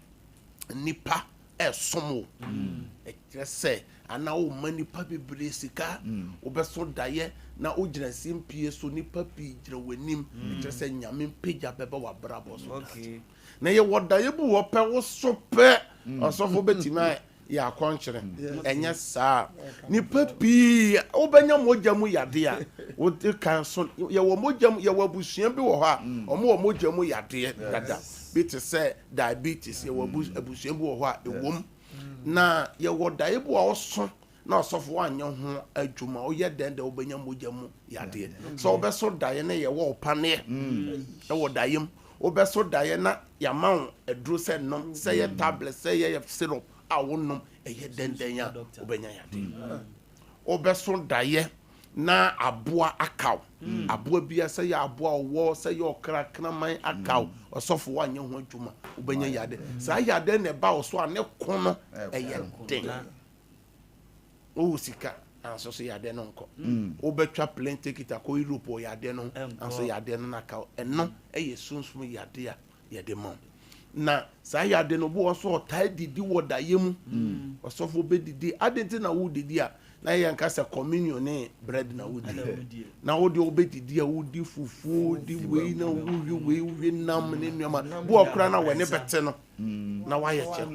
nipa ɛsom wo ɛkyerɛ sɛ ana woma nipa bebree sika wobɛso daeɛ na wogyina simpie so nipa pii gyina w'anim ɛkyerɛ sɛ nyame mpagya bɛbɛ w'abrabɔ so na yɛwɔ daeɛ bi wɔ pɛ wo so pɛ ɔsɔfo bɛtumi a yɛ akɔnkyerɛ ɛnyɛ saa nipa pii wobɛnya mogya mu yadeɛ a wode kan so yɛwɔ mogya mu yɛwɔ abusua bi wɔ hɔ a ɔmo wɔ mogya mu yadeɛ dada bi te sɛ diabetes yɛwɔ abusua bi wɔ hɔ a ɛwɔm na yɛwɔ daeɛ bi a ɔso na ɔsɔfo wanyɛ ho adwuma woyɛ dɛn dɛ wobɛnya mogya mu yadeɛ sɛ wobɛso daeɛ no yɛwɔ ɔpaneɛ ɛwɔ daeɛ mu wobɛso daeɛ na yɛama wo aduro sɛ nom sɛ yɛ tablet sɛ yɛ syrup a wonom ɛyɛ dɛndɛn a wobɛnya yadeɛ wobɛso daeɛ na aboa akaw aboa bia sɛ yɛ aboa ɔwɔ sɛ yɛ ɔkrakraman akaw ɔsɔfo wanyɛ ho adwuma wobɛnya yadeɛ saa yadeɛ na ɛba wo so a ne ko no ɛyɛ den wowɔ sika anso so yadeɛ no nkɔ wobɛtwa plane ticket akɔ Europe wɔ yadeɛ no anso yadeɛ no nakaw ɛno ɛyɛ sunsum yadeɛ a yɛde ma na saa yadeɛ no bo so ɔtaa didi wɔ daeɛ mu ɔsɔfo bɛdidi adenti na wodidi a na yɛ nka sɛ communion ne bread na wodi na wode wobɛdidi a wodi fufuo di wei na wowie nam ne nnuama bo ɔkora na wɔne bɛte no na wayɛ kyɛ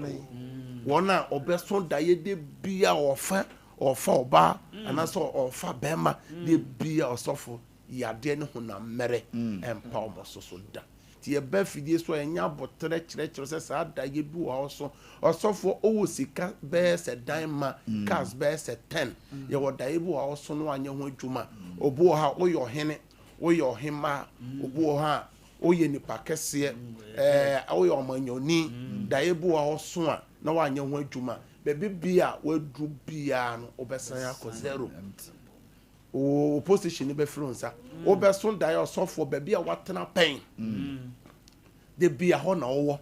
wɔn a ɔbɛso daeɛ de bia ɔfa ɔba anaasɛ ɔfa bɛrima de bia ɔsɔfo yadeɛ ne honam mmerɛ ɛmpa ɔmɔ so da nti yɛbɛ fidie so ɛnya abɔtrɛ kyerɛkyerɛ sɛ saa daeɛ bi wɔ hɔ so ɔsɔfo ɔwɔ sika bɛyɛ sɛ dan ma cars bɛyɛ sɛ 10 yɛwɔ daeɛ bi wɔ hɔ so no anyɛ ho adwuma obi wɔ ha woyɛ ɔhene woyɛ ɔhema obi wɔ ha woyɛ nipa kɛseɛ woyɛ ɔmanyɔni daeɛ bi wɔ hɔ so a na wanyɛ ho adwuma baabi bia waduru bia no wobɛsan akɔ 0 o position bɛfiri wo nsa wobɛso daeɛ ɔsɔfoɔ baabi a watena pɛn de bia hɔ na wowɔ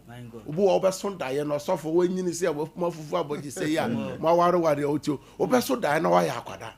obi wɔ wobɛso daeɛ no ɔsɔfoɔ wanyini sɛ wafuma fufu abɔgye sɛ yi a moawareware a wotio wobɛso daeɛ no wayɛ akwada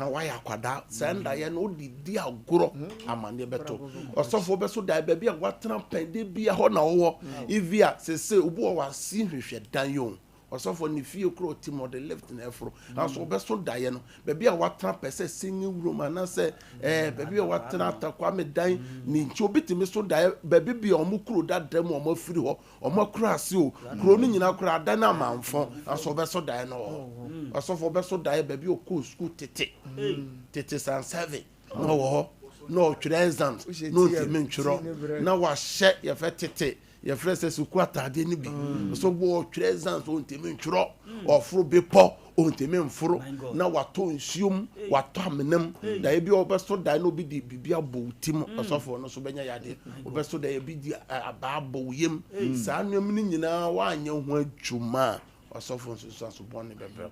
wayɛ akwada saa daeɛ no wode di agorɔ amanneɛ bɛto ɔsɔfoɔ wobɛso daeɛ baabi a watena pɛn de bia hɔ na wowɔ ivi a sɛsɛ obi wɔ wase hwehwɛ dan yɛ ɔsɔfo ne fie kuro team of the left na ɛforo nanso ɔbɛso daeɛ no baabi a watena pɛ sɛ singing room anaasɛ baabi a watena atakwame dan ne nkyɛn obi tumi so daeɛ baabi bi a ɔmo kuro dada mu ɔmo afiri hɔ ɔmo akuro ase o kuro no nyinaa kuro adan na amanfo nanso ɔbɛso daeɛ no wɔ ɔsɔfo ɔbɛso daeɛ baabi a ɔkɔ school tete sansɛve na ɔwɔ hɔ na ɔtwerɛ exams na ɔntumi ntwerɛ na wahyɛ yɛfɛ tete yɛfrɛ sɛ suku atadeɛ no bi so wɔ twerɛ exams ɔntumi ntwerɛ ɔforo bepɔ ɔntumi mforo na watɔ nsuom watɔ amenam daeɛ bi a wɔbɛso daeɛ no obi de biribi abɔ wo tim ɔsɔfoɔ no so bɛnya yadeɛ wɔbɛso daeɛ bi de abaa abɔ wo yam saa nneɛma no nyinaa woanyɛ ho adwuma a ɔsɔfoɔ nso so bɔne bɛbrɛ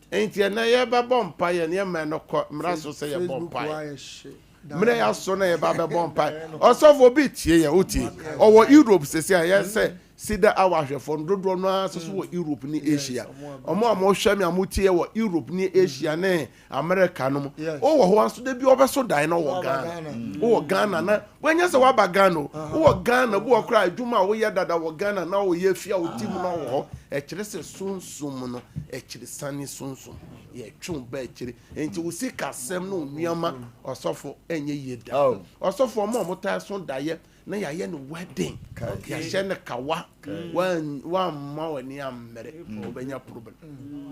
enti ɛnɛ yɛbɛbɔ mpaeɛ ne yɛma no kɔ mmara so sɛ yɛbɔ mpaeɛ mmerɛ yɛ aso na yɛba bɛbɔ mpaeɛ ɔsɔfoɔ bi tie yɛ wotie ɔwɔ Europe sɛsi a yɛsɛ Cedar hour for dodo no so Europe ni Asia omo hwe me amutie wo Europe ni Asia ne America no o wo ho so da bi obeso dan no wo Ghana wo Ghana na wanya se wa ba Ghana wo Ghana bu okra adwuma wo ye dada wo Ghana na wo ye fia wo tim no wo e kire se sunsum no e kire sani sunsum ye twun ba e kire enti wo sika sem no nuama osofo enye yeda osofo mo ta so daye na ya ye no wedding ya hye ne kawa wan ma wani amere obenya problem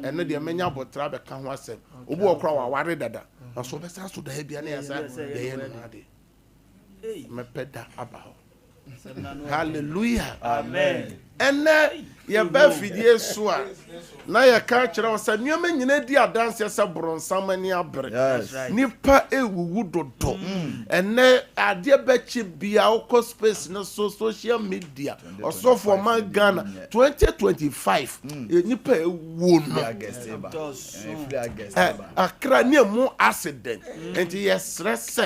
eno de menya botra be ka ho asem obu okra wa ware dada na so be sa so da bia na ya sa ye no ade me peda abaho hallelujah amen ene ye ba fidie so a na ye ka kire o sa nioma nyina di adanse se bronsam ani abre nipa ewuwu dodo ene ade ba chi bia o space na social media also for man Ghana 2025 nipa ewu no akra ni mu accident enti ye stress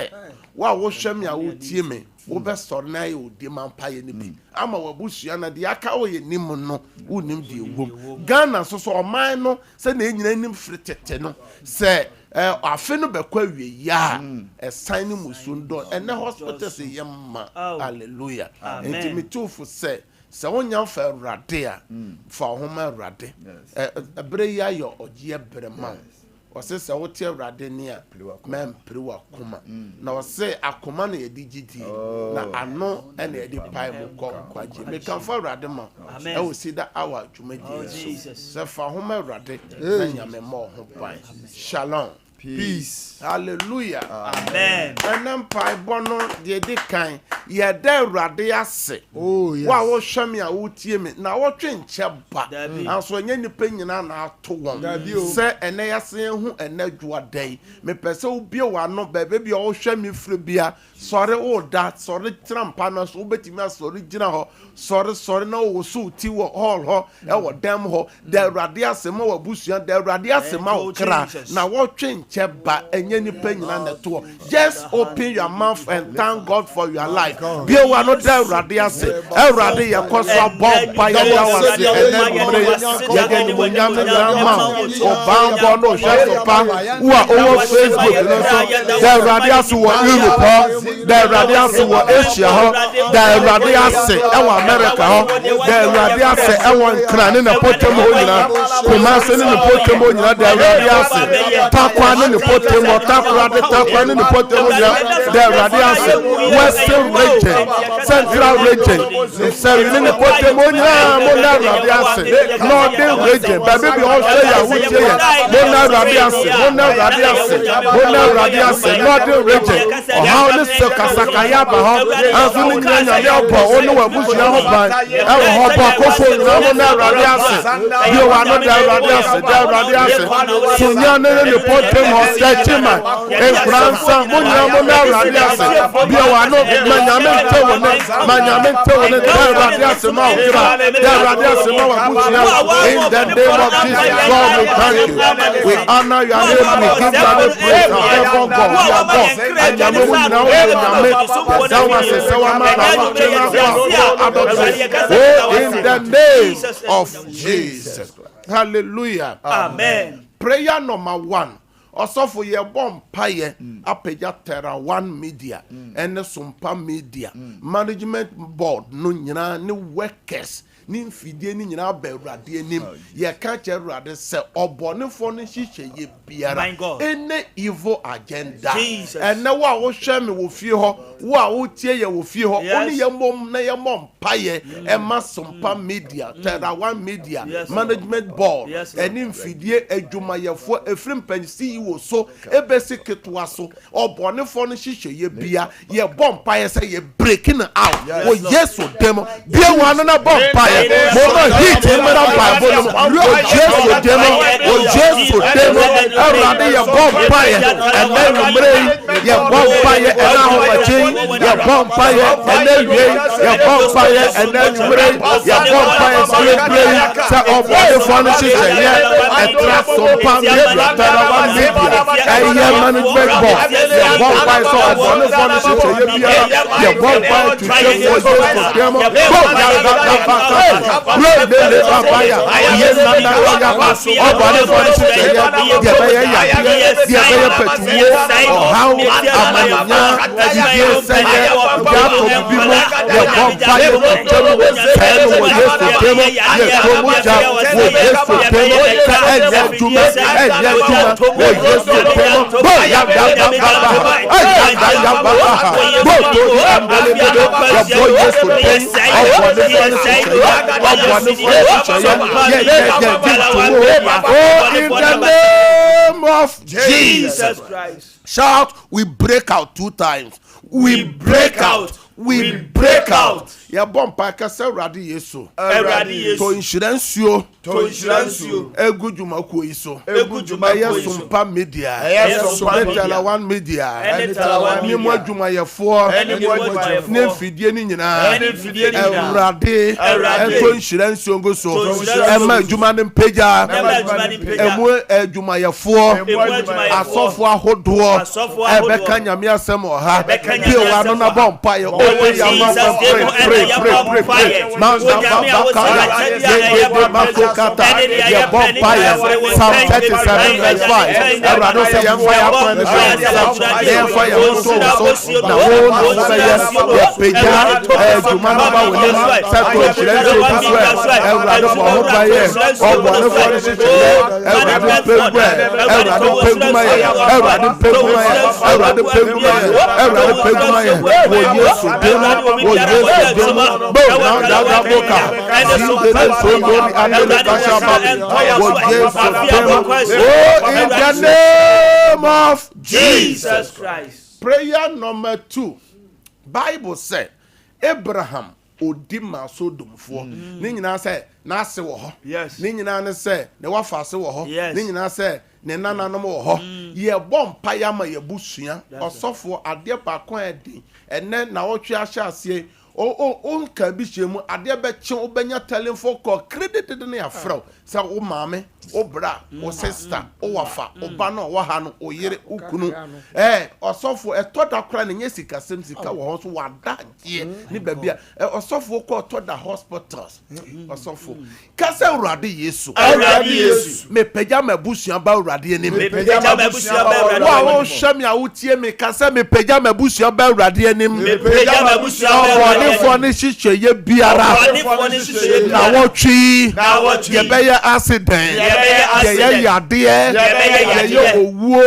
wa wo hwam ya wo tie me wo be sori na ye odi man paye ni bi ama wabusua na de aka wo ye nim no unim de ewom Ghana so oman no se na enyina nim fritete no se afe no bekwa wie ya esan ni musundo ene hospital se yemma hallelujah enti mitufu se wonya fa rade a fa homa rade ebre ya yo ogie brema ose se wote awrade ni a mem priwa kuma na ose akoma na ye digiti na ano na ye di pai mu kwaje me kan fa awrade ma e wo Cedar hour dwumadi se fa homa awrade na nyame mo ho pai shalom peace hallelujah amen enam pai bono de kan ye da awrade ase wa wo hwame a wo tie me na wo twenche ba anso nya nipa nyina na ato won se ene yase hu ene dwoadai me pese wo bie wa no ba bi wo hwame fire bia sore wo da sore trampa na so betimi asore gina ho sore na wo so ti wo hall ho e wo dem ho da awrade ase ma wa busua da awrade ase ma wo kra na wo twenche ba enye nipa nyina na to just open your mouth and thank God for your life bie wa no da awrade ase awrade ye koso bomb pa ya da wase ene gumre ye de ni monyam na ma o bango no hwe pa wa owo Facebook no so da awrade ase wo Europe da awrade ase wo Asia ho da awrade ase e wo America ho da awrade ase e wo Nkran na potem ho nyina Kumase ni potem ho nyina da awrade ase takwa ni potem ho takwa ni potem ho nyina da awrade ase Western region Central region Seri ni potem ho nyina mo na awrade ase Northern region baby bi ho say ya wutie ya mo na awrade ase mo na awrade ase mo na awrade ase Northern region o ha ni se kasakaya ba ho azu ni nyanya le obo onu wa busua ho ban e wo ho ba kofo na mo na awrade ase bi wa no da awrade ase sunya ne potem ho sechima en Fransa mo nya mo na awrade ase bi wa no manyame te wona da awrade ase ma okra da awrade ase ma wa busua in the name of Jesus God we thank you we honor your name we give you the praise and heaven God we are God and you know now nyame da wa se wa ma da wa in the name of Jesus hallelujah amen prayer number 1 Osofo ye bom paye apeja Terra One Media and Sompa Media management board no nyina ne workers ni mfidie ni nyina ba awrade anim ye ka che awrade se obonefo no hihye ye biara ene evil agenda ene wa wo hwe me wo fie ho wo tie ye wo fie ho oni ye mom na ye mom paye e ma Sompa Media Terra One Media management board ene mfidie adwumayefo efrim pansi wo so ebesi ketwa so obonefo no hihye ye bia ye bom paye se ye breaking out o yesu dem bia wano na bom paye Mono hit in the Bible. Jesus demo. Everybody ya bomb fire and then you bomb fire and now you bomb fire and then you bomb fire and then you bomb fire and so all the furniture and trust some palm and management board. You bomb fire so all the furniture you bomb fire to check for demo. In the name of Jesus Christ. Shout, we break out 2 times. We break out. We break out. Ya bompa kasa Awurade Yesu. To insuransuo. Egu juma ko iso. Ya Sompa media. Sompa one media. Ni mo juma ye fo. Ne fidie ni nyina. Awurade. To insuransuo go so. E ma juma ne peja. Emu juma ye fo. Asofo ahodo. E be ka nyame asem oha. Bi wa no na bompa ye. Pray. Psalm 37 verse 5. In the name of Jesus Christ. Prayer number 2. Bible said Abraham odima sodomfo. Ni nyina say na ase wo ho. Ni nyina ne say ne wafa ase wo ho. Ni nyina say ne nananom wo ho. Ye bompa ya ma ye busua. Osofo ade pa kon edi. Ene na wotwe ahye ase. On ka bi shemu ade be che obenya telefon call credit de na afro say o maame o bra o sister o wafa o ba no wo ha no o yere ukunu osofo etoda kra na nye sika sem sika wo ho so wada je ni ba bia osofo ko toda hospitals osofo ka say Awurade Yesu me pagya mabusuan ba Awurade ni me pagya mabusuan ba Awurade wa o hwam ya wotie me ka say me pagya mabusuan ba Awurade ni me pagya mabusuan ba Awurade for ni hihye ye biara na wotwi ye be ye accident ye yade ye owuo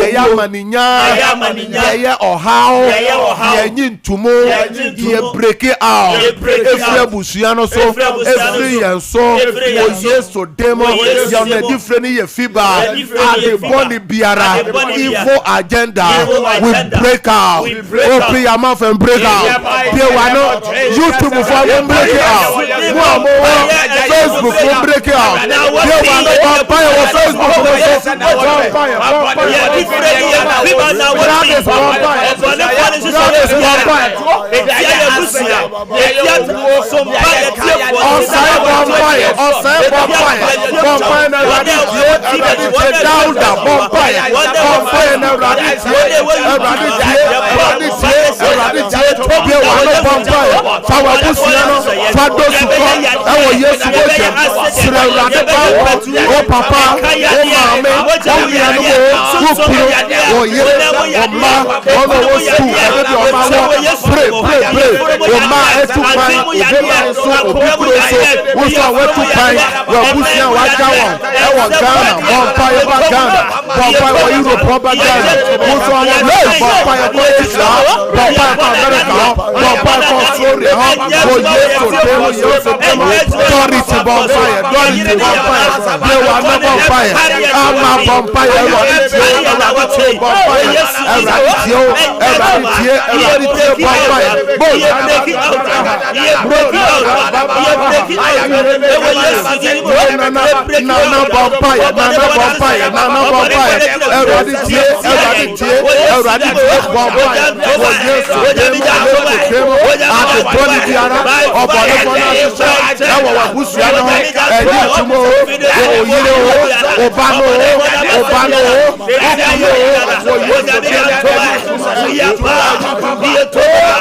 ye amaninya ye ohaw ye nyintumo ye break out every busua no so every yenso o Yesu demo ye na different ye fiba and body biara evil agenda we break out open your mouth and break out YouTube for break it out Facebook for break it out vampire on Facebook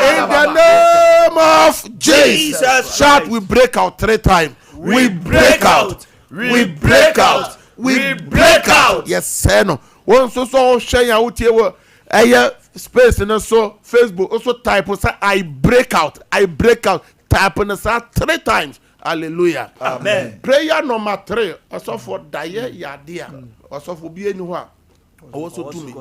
in the name of of Jesus. Shout, we break out 3 times. We break out. We break out. We break out. Yes, sir. No. One so share out here. Space and also Facebook also type say I break out. I break out. Type on 3 times. Hallelujah. Amen. Prayer number 3. Also for die yadia. Also for be anyone. Also to me.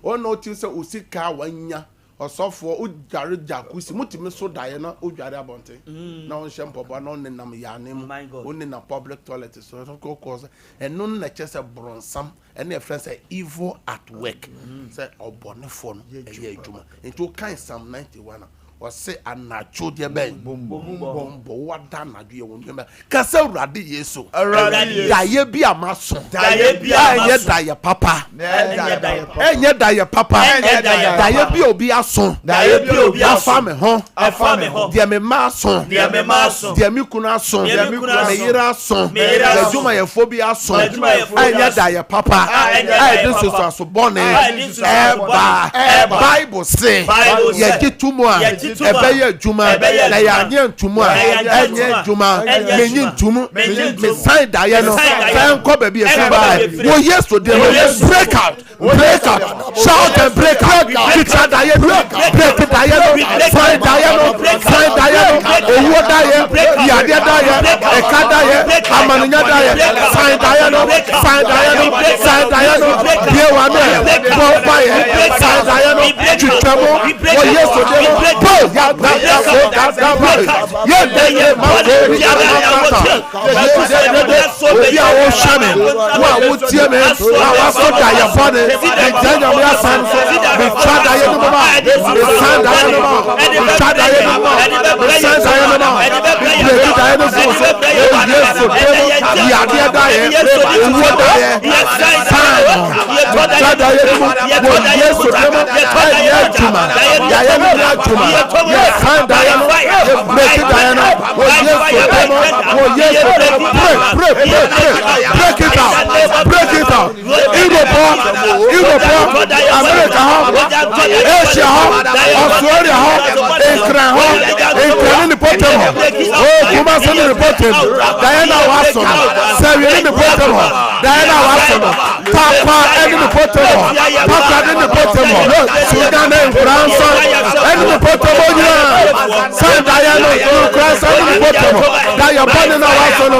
Oh no, till say usika wanya. Also for ujare jakusi. Mutimi so die na ujare abonte. Na on shempo ba na nam yanem. Only na public toilet so of course. And none na chese bronsam. And their friends say evil at work. Say obone phone. Ejuma. Into kind Psalm 91. Or say anacho de ben bombo wada na due won be ka say urade yesu daye bi amaso daye daye papa enye daye papa daye bi obi aso afa me ho de me ma aso de me kunu aso me yira aso ejuma ye fo bi aso enye daye papa this is aso born Bible say ye gitumo ebeye juma na ya nye ntumu enye juma menyi ntumu me sign da ye no sign ko be be e ba wo yeso de break out shout and break out picture da ye break da ye no sign da ye no owo da ye ya de da ye e ka da ye amanunya da ye sign da ye no ye wa me bo ba ye sign da ye no twetwamo wo yeso de no ya Find Diana, break it Diana, break it out. Europe, America, Asia, Australia, Ukraine, the bottom. Oh, Kumasan in the bottom. Diana Watson, Sarah in the bottom. Diana Watson, Papa in the bottom. Papa in the bottom. Sudan and France, and the bottom. San Diana, Christ, and the bottom. Diana, Watson,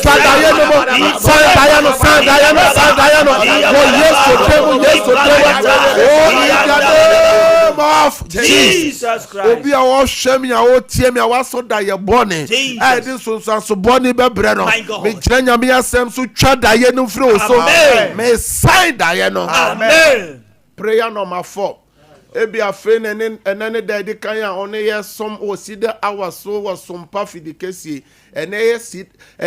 San Diana. Oh, yes, of Jesus Christ. Obi a wo hwem ya wo tie me a waso da ye bone. I this so bone be bre no. Me kire nyame asem so twa da ye no firi so. Me sign da ye no. Amen. Prayer number 4. Ebi afe enene da de kan ya one ye som o Cedar hour so was Sompa fidikesi ene ye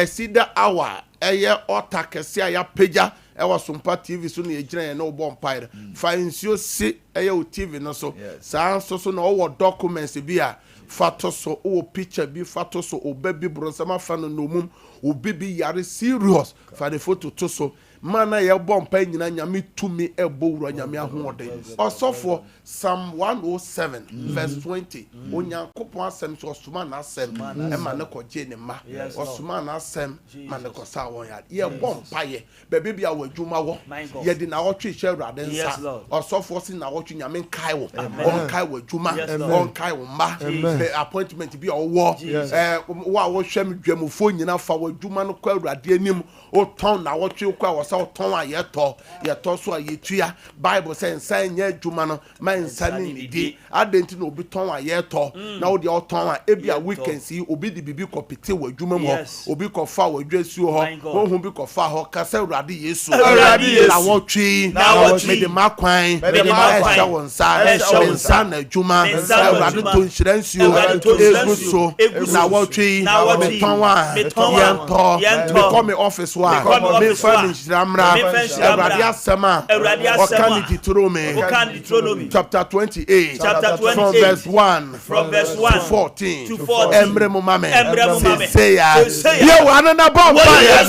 Cedar hour eye otakese ya peja e was Sompa TV so na ejira na obo empire fa nsio si eye o TV no so sa so na o documents bi a fato so o picture bi fato so o baby bronsama fa no mum o bibi yare serious fa the photo to so mana ye bompa nyina nyame tumi ebo wuro nyame ahoode osofo Psalm 107 verse 20 onyankopon asem so osuma na asem e ma ne koje ne ma osuma na asem ma ne kosa won ya ye bompa ye bebe bia wadwuma wo ye di na wotwe hye urade nsa osofo si na wotwe nyame kai wo on kai wadwuma on kai wo ma appointment bi owo wa wo hwem dwamufo nyina fa wadwuma no kwa urade anim o ton na wotwe kwa so ton a yeto so a yetua Bible say nsan nya adwuma no ma nsan ni di adenti no obi ton a yeto na wo de o ton a ebi a weekend si obi di bibi kopete wa adwuma mu obi kofa wa adwasuo ho ohun bi kofa ho kasa urade Yesu na wotwe me de makwan me de ma wonsa na adwuma urade to nhyiransuo egu so na wotwe me ton wa yento me come office wa me fa me nhyiran mra Awurade asema Okani Deuteronomy chapter 28 from verse 1 to 14 emre mu mame say ya ye wana na bon fire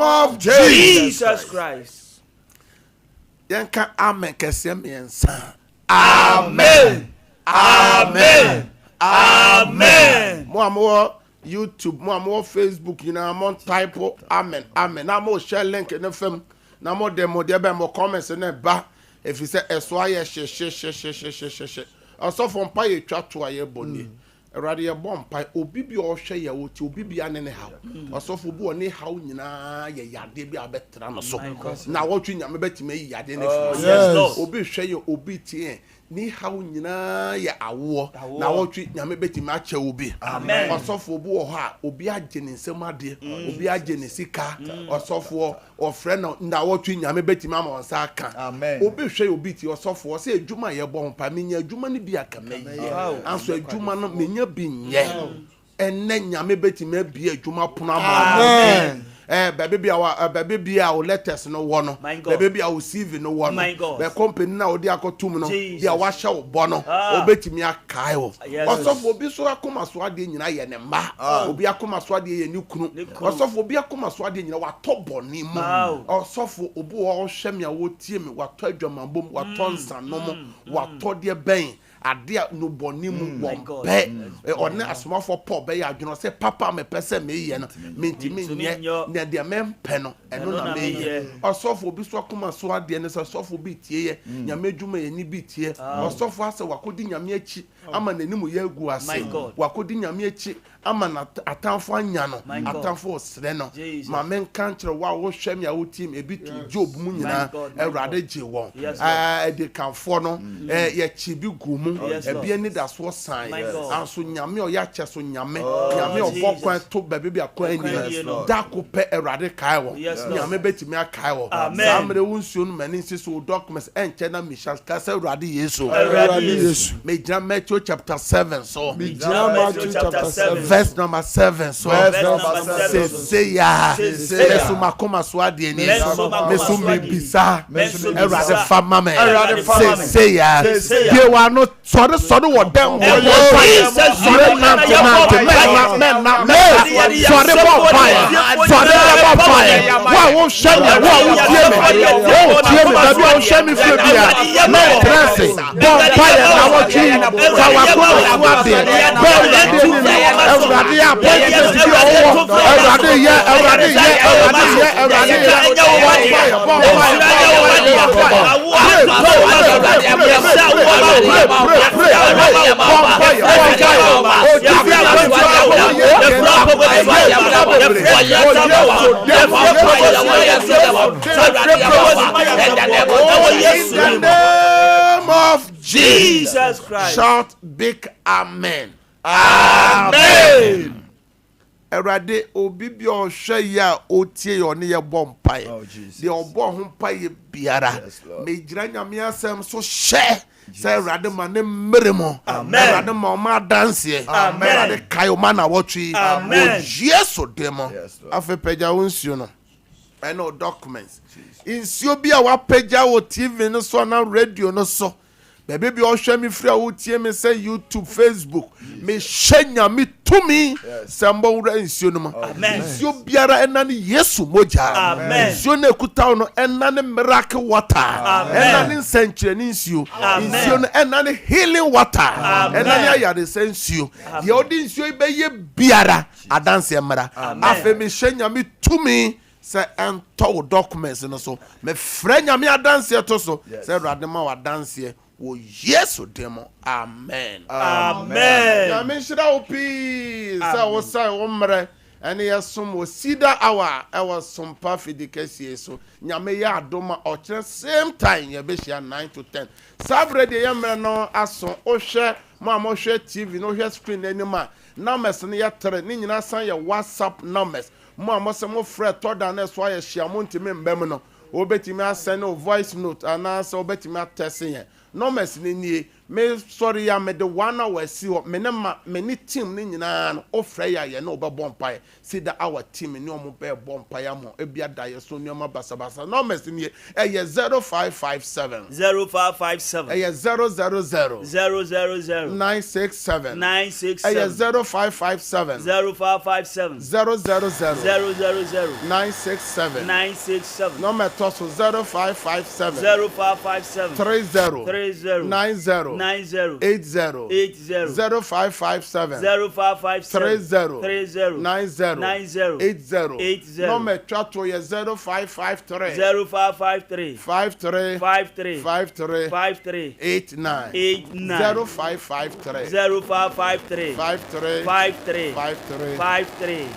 of Jesus Christ. Yanka amen kesem yensa. Amen. Amen. Amen. Mo YouTube, mo Facebook, you know, I'm on type amen. Amen. Na mo share link in the film. Na mo demo de be mo comments in ba. If you say eswa she. Also from pa ye twa to aye boni. Erade ye bom pa obi bi o hwe ye oti obi bi ane ne haw. Osofo bu oni haw nyina ye yade bi abetra no so. Na wotwe nyame betime yi yade ne fi. Obi hwe ye obi tie ni haw nyina ye awo. Na wotwe nyame betime ache obi. Osofo bu o ha obi agye ne nsem ade, obi agye ne sika. Osofo ofre na wotwe nyame betime ama onsa aka. Obi hwe ye obi tie osofo se adwuma ye bom pa menya adwuma ne bi aka me. Anso adwuma no menya bi nye enne nyame betime bi adwuma pono ama baby a letters no wo no baby a CV no wo no be company na odi akotum no dia wa hye wo bo no obetimi akai wo osofo obi so akoma so ade nyina ye ne mba obi akoma so ade ye ne kunu osofo obi akoma so ade nyina wa to boni mu osofo obi wo hye me a wo tie me wa to adwamambom wa to nsanom wa to de ben ade no boni mu wo be one asomafo pop be ya adweno se papa me pese me ye no mentimi nye ne de mempe no eno na me ye osofo obi so akoma so ade ne se osofo bi tie ye nyame dwuma ye ni bi tie osofo ase wakodi nyame achi ama nanimu ye agu ase wakodi nyame achi ama na atamfo anya no atamfo osre no ma men kan kire wa wo hwem ya wo team ebi to job mu nyina Awurade je won de kanfo no ye chi bi gumu ebi ani da so san anso nyame o ya che so nyame obokwan to baby bi akwan ni da ko pe Awurade kai wo nyame betimi akai wo samre wonsuo no mani nsiso documents enche na Michelle kasa Awurade Yesu me jam Matthew chapter 7 so me jam Matthew chapter 7 verse number 7 so say ya mesu makoma so ade ni mesu me bisa Awurade fa mama say ya ye wa no so wo dem wo of Jesus Christ. Shout big amen. Amen. Erade obi bi o hwe ya otie yo ne ye bompai. De obo ho pai biara. Me gira nyame asem so hye say awurade ma ne mmere mo awurade ma ɔma adanseɛ awurade kae ɔma na wɔtwe wɔ yesu de mo afei pagya wo nsuo no ɛne documents nsuo bi a wapagya wɔ tv no so na radio no so baabi bi ɔhwɛ me firi a wotie me sɛ YouTube Facebook me hyɛ nyame tumi sɛ mbɔ wura nsuo no mu nsuo biara ɛna ne Yesu mogya nsuo no ekuta wo no ɛna ne miracle water ɛna ne nsɛnkyerɛnne nsuo nsuo no ɛna ne healing water ɛna ne ayaresa nsuo deɛ ɔde nsuo yi bɛyɛ biara adanse mmara afei me hyɛ nyame tumi sɛ ɛntɔ wo documents no so me frɛ nyame adanseɛ to so sɛ awurade ma wo adanseɛ wo yesu demo amen nyame nhyira wo pii sɛ wo sae wo mmerɛ ɛne yɛsom wɔ Cedar hour ɛwɔ Sompa fidikasie so nyame yɛ adom a ɔkyerɛ same time yɛbɛhyia 9 to 10 saa berɛ deɛ yɛ mmerɛ no aso wohwɛ mo a mohwɛ TV no wohwɛ screen anim a numbers no yɛtere ne nyinaa san yɛ WhatsApp numbers mo a mosɛ mo frɛ tɔda na so ayɛ hyia mo ntimi mbam no wobɛtumi asɛne wo voice note anaasɛ wobɛtumi atɛse yɛn numbers ni nie me sorry ya me de 1 hour si ho me ne ma me ni team ni nyina no ofrɛ ya ye na obɛbɔ mpae Cedar our team ni omo bɛ bɔ mpae mo ebia da ye so ni omo basabasa numbers ni ɛyɛ 0557 ɛyɛ 000 967 ɛyɛ 0557 000 967 number toso 0557 30 90 80 0557 30 90 80 number chato ye 0553 53 89 0553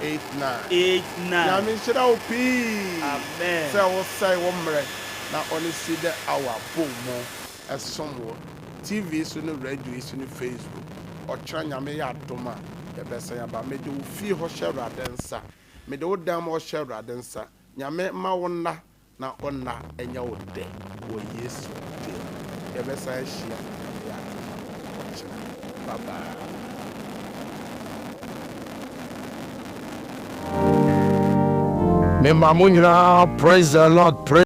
89 yami shira opi amen say wo say wo mre na oni Cedar our bomo esomwo TV so no radio so no Facebook ɔkyerɛ nyame yɛ adom a yɛbɛsɛ yɛba mede wo fie hɔ hyɛ awurade nsa mede wo dam hɔ hyɛ awurade nsa nyame ma wo nna na ɔnna ɛnyɛ wo dɛ wɔ Yesu de yɛbɛsɛ ahyia yɛ adom bye bye me mamu nyinaa praise the Lord.